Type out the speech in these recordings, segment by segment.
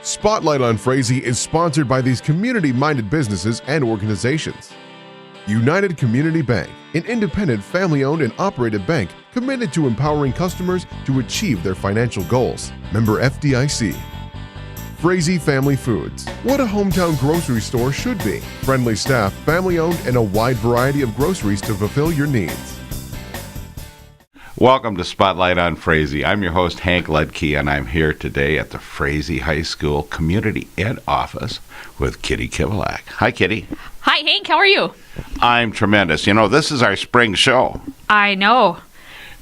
Spotlight on Frazee is sponsored by these community-minded businesses and organizations. United Community Bank, an independent, family-owned and operated bank committed to empowering customers to achieve their financial goals. Member FDIC. Frazee Family Foods, what a hometown grocery store should be. Friendly staff, family-owned, and a wide variety of groceries to fulfill your needs. Welcome to Spotlight on Frazee. I'm your host, Hank Ledke, and I'm here today at the Frazee High School Community Ed Office with Kitty Kivelak. Hi, Kitty. Hi, Hank. How are you? I'm tremendous. You know, this is our spring show. I know.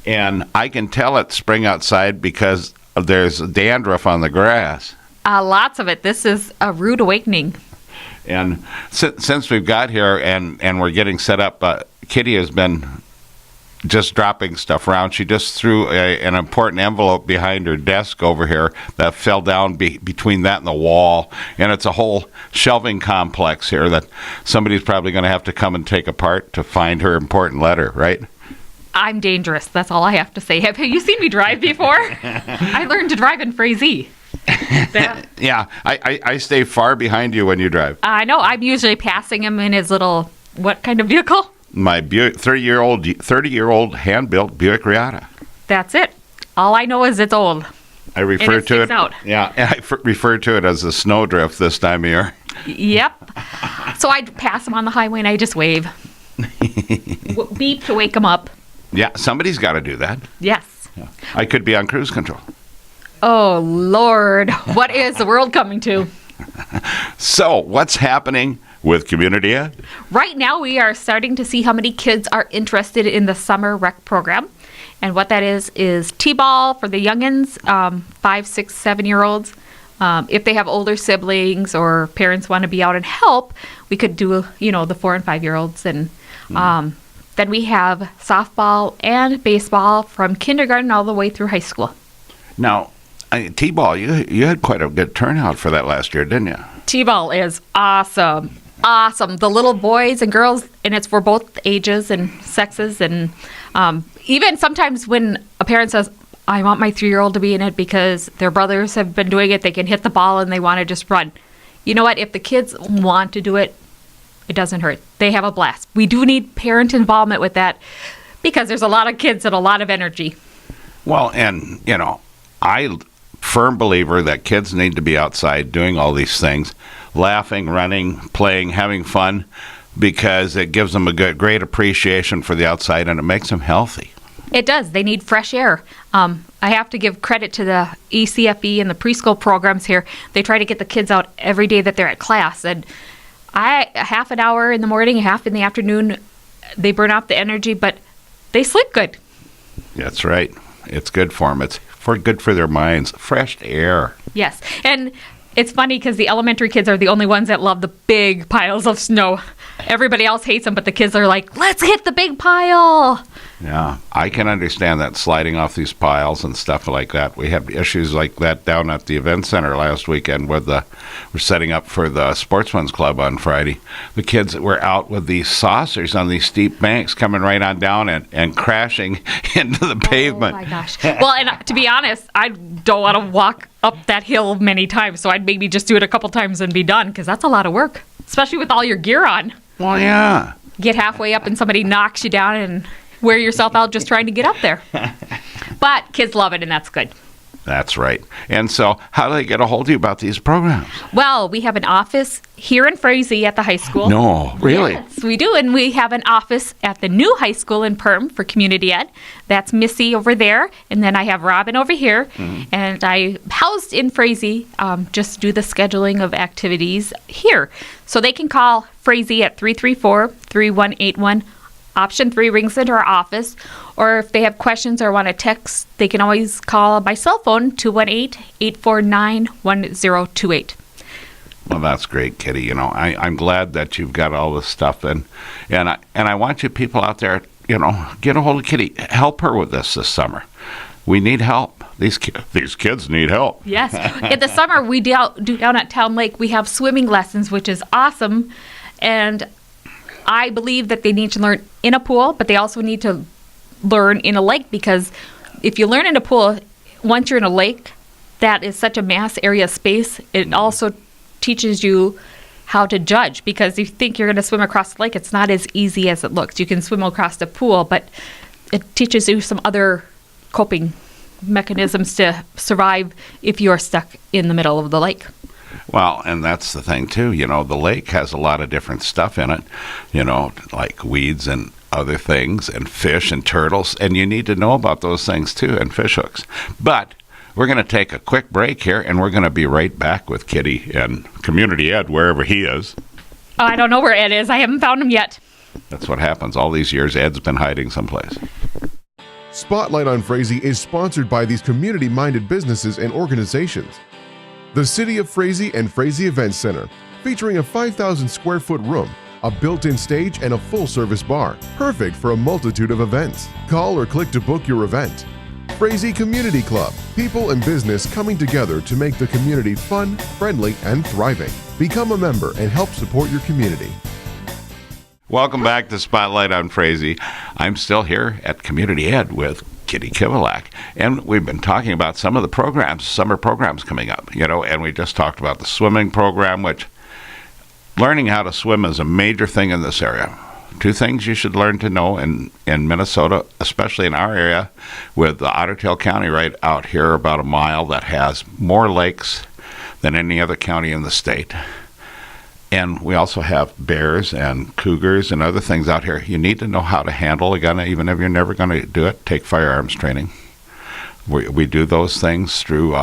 And I can tell it's spring outside because there's dandruff on the grass. Lots of it. This is a rude awakening. And since we've got here and we're getting set up, Kitty has been just dropping stuff around. She just threw an important envelope behind her desk over here that fell down between that and the wall. And it's a whole shelving complex here that somebody's probably going to have to come and take apart to find her important letter, right? I'm dangerous. That's all I have to say. Have you seen me drive before? I learned to drive in Frazee. Yeah, I stay far behind you when you drive. I know. I'm usually passing him in his little, what kind of vehicle? My Buick, 30-year-old hand-built Buick Riata. That's it. All I know is it's old. I refer to it. Out. Yeah, I refer to it as a snowdrift this time of year. Yep. So I pass him on the highway and I just wave. Beep to wake him up. Yeah, somebody's got to do that. Yes. Yeah. I could be on cruise control. Oh, Lord. What is the world coming to? So, what's happening with Community Ed? Right now, we are starting to see how many kids are interested in the summer rec program. And what that is T-ball for the youngins, 5, 6, 7-year-olds. If they have older siblings or parents want to be out and help, we could do, the 4 and 5-year-olds. And then we have softball and baseball from kindergarten all the way through high school. Now, T-ball, you had quite a good turnout for that last year, didn't you? T-ball is awesome. Awesome. The little boys and girls, and it's for both ages and sexes. And even sometimes when a parent says, I want my 3-year-old to be in it because their brothers have been doing it, they can hit the ball and they want to just run. You know what? If the kids want to do it, it doesn't hurt. They have a blast. We do need parent involvement with that because there's a lot of kids and a lot of energy. Well, and, I firm believer that kids need to be outside doing all these things, laughing, running, playing, having fun, because it gives them a great appreciation for the outside and it makes them healthy. It does. They need fresh air. I have to give credit to the ECFE and the preschool programs here. They try to get the kids out every day that they're at class. And half an hour in the morning, half in the afternoon, they burn out the energy, but they sleep good. That's right. It's good for them. It's good for their minds. Fresh air. Yes. And it's funny because the elementary kids are the only ones that love the big piles of snow. Everybody else hates them, but the kids are like, let's hit the big pile. Yeah, I can understand that, sliding off these piles and stuff like that. We had issues like that down at the event center last weekend with we're setting up for the Sportsman's Club on Friday. The kids were out with these saucers on these steep banks coming right on down and crashing into the pavement. Oh, my gosh. Well, and to be honest, I don't want to walk up that hill many times, so I'd maybe just do it a couple times and be done, because that's a lot of work, especially with all your gear on. Well, yeah. Get halfway up and somebody knocks you down and wear yourself out just trying to get up there. But kids love it, and that's good. That's right. And so how do they get a hold of you about these programs? Well, we have an office here in Frazee at the high school. No, really? Yes, we do. And we have an office at the new high school in Perm for Community Ed. That's Missy over there. And then I have Robin over here. Mm-hmm. And I housed in Frazee, just do the scheduling of activities here. So they can call Frazee at 334-3181. Option 3 rings into our office, or if they have questions or want to text, they can always call my cell phone, 218-849-1028. Well, that's great, Kitty. I'm glad that you've got all this stuff, and I want you people out there, get a hold of Kitty. Help her with this summer. We need help. These kids need help. Yes. In the summer, we do down at Town Lake, we have swimming lessons, which is awesome, and I believe that they need to learn in a pool, but they also need to learn in a lake, because if you learn in a pool, once you're in a lake, that is such a mass area space, it also teaches you how to judge, because if you think you're going to swim across the lake, it's not as easy as it looks. You can swim across the pool, but it teaches you some other coping mechanisms to survive if you're stuck in the middle of the lake. Well, and that's the thing, too. The lake has a lot of different stuff in it, like weeds and other things and fish and turtles, and you need to know about those things, too, and fish hooks. But we're going to take a quick break here, and we're going to be right back with Kitty and Community Ed, wherever he is. I don't know where Ed is. I haven't found him yet. That's what happens. All these years, Ed's been hiding someplace. Spotlight on Frazee is sponsored by these community-minded businesses and organizations. The City of Frazee and Frazee Events Center, featuring a 5,000 square foot room, a built-in stage, and a full-service bar, perfect for a multitude of events. Call or click to book your event. Frazee Community Club, people and business coming together to make the community fun, friendly, and thriving. Become a member and help support your community. Welcome back to Spotlight on Frazee. I'm still here at Community Ed with Kitty Kivalak, and we've been talking about some of the programs, summer programs coming up, and we just talked about the swimming program, which learning how to swim is a major thing in this area. Two things you should learn to know in Minnesota, especially in our area, with the Otter Tail County right out here about a mile that has more lakes than any other county in the state. And we also have bears and cougars and other things out here. You need to know how to handle a gun, even if you're never going to do it. Take firearms training. We do those things through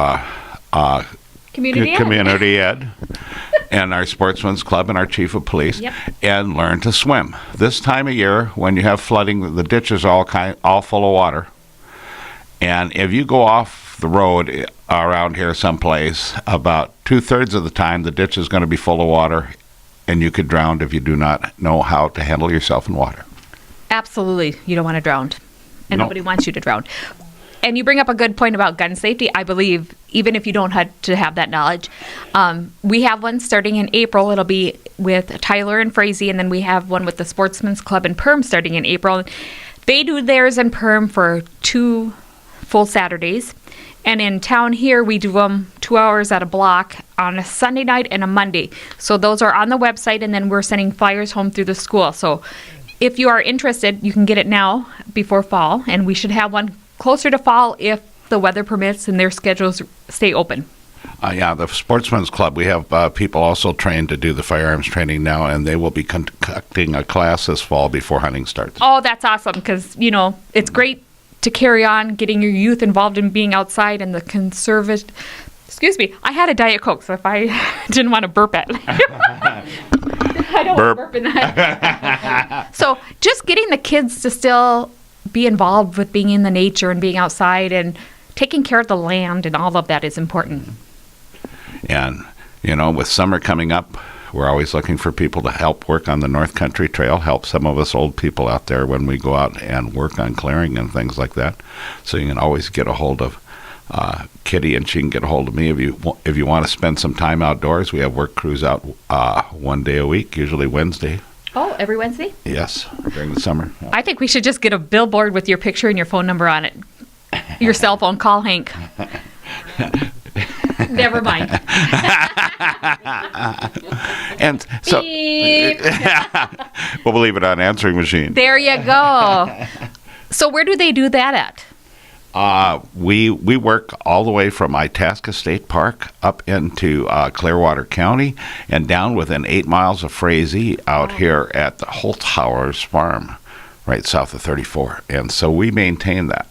Community Ed. And our Sportsman's Club and our Chief of Police, yep. And learn to swim. This time of year, when you have flooding, the ditches are all full of water. And if you go off the road around here someplace, about 2/3 of the time, the ditch is going to be full of water, and you could drown if you do not know how to handle yourself in water. Absolutely. You don't want to drown. And No. nobody wants you to drown. And you bring up a good point about gun safety. I believe, even if you don't have to have that knowledge, we have one starting in April. It'll be with Tyler and Frazee, and then we have one with the Sportsman's Club in Perm starting in April. They do theirs in Perm for 2 full Saturdays. And in town here, we do them 2 hours at a block on a Sunday night and a Monday. So those are on the website, and then we're sending flyers home through the school. So if you are interested, you can get it now before fall, and we should have one closer to fall if the weather permits and their schedules stay open. Yeah, the Sportsman's Club, we have people also trained to do the firearms training now, and they will be conducting a class this fall before hunting starts. Oh, that's awesome, because, it's great to carry on getting your youth involved in being outside, and the conservative... Excuse me, I had a Diet Coke, so if I didn't want to burp it. I don't want to burp in that. So just getting the kids to still be involved with being in the nature and being outside and taking care of the land and all of that is important. And, with summer coming up, we're always looking for people to help work on the North Country Trail, help some of us old people out there when we go out and work on clearing and things like that. So you can always get a hold of Kitty, and she can get a hold of me if you want to spend some time outdoors. We have work crews out 1 day a week, usually Wednesday. Oh, every Wednesday? Yes, during the summer. Yeah. I think we should just get a billboard with your picture and your phone number on it. Your cell phone, call Hank. Never mind. And so we'll leave it on answering machine. There you go. So where do they do that at? We work all the way from Itasca State Park up into Clearwater County and down within 8 miles of Frazee out here at the Holthauer's Farm, right south of 34. And so we maintain that.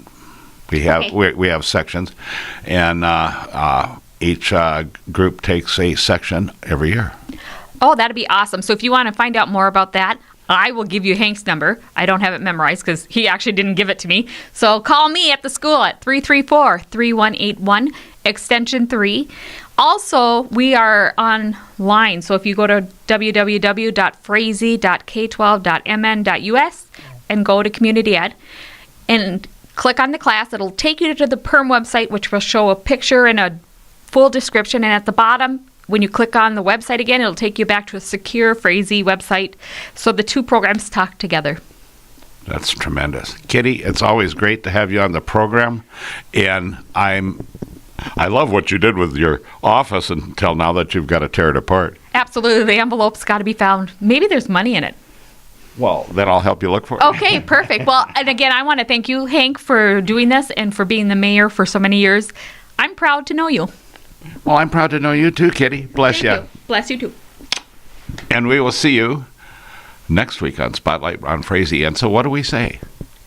We have sections, and each group takes a section every year. Oh, that'd be awesome. So if you want to find out more about that, I will give you Hank's number. I don't have it memorized because he actually didn't give it to me. So call me at the school at 334-3181, extension 3. Also, we are online. So if you go to www.frazee.k12.mn.us and go to Community Ed and click on the class, it'll take you to the PERM website, which will show a picture and a full description. And at the bottom, when you click on the website again, it'll take you back to a secure Frazee website. So the two programs talk together. That's tremendous. Kitty, it's always great to have you on the program. And I'm I love what you did with your office until now that you've got to tear it apart. Absolutely. The envelope's got to be found. Maybe there's money in it. Well, then I'll help you look for it. Okay, perfect. Well, and again, I want to thank you, Hank, for doing this and for being the mayor for so many years. I'm proud to know you. Well, I'm proud to know you too, Kitty. Bless Thank you. Bless you too. And we will see you next week on Spotlight on Frazee. And so what do we say?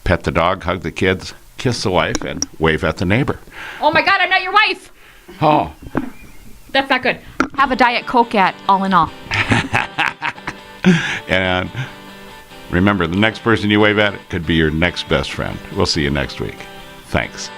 Pet the dog, hug the kids, kiss the wife, and wave at the neighbor. Oh my God, I'm not your wife. Oh. That's not good. Have a Diet Coke at all in all. And remember, the next person you wave at could be your next best friend. We'll see you next week. Thanks.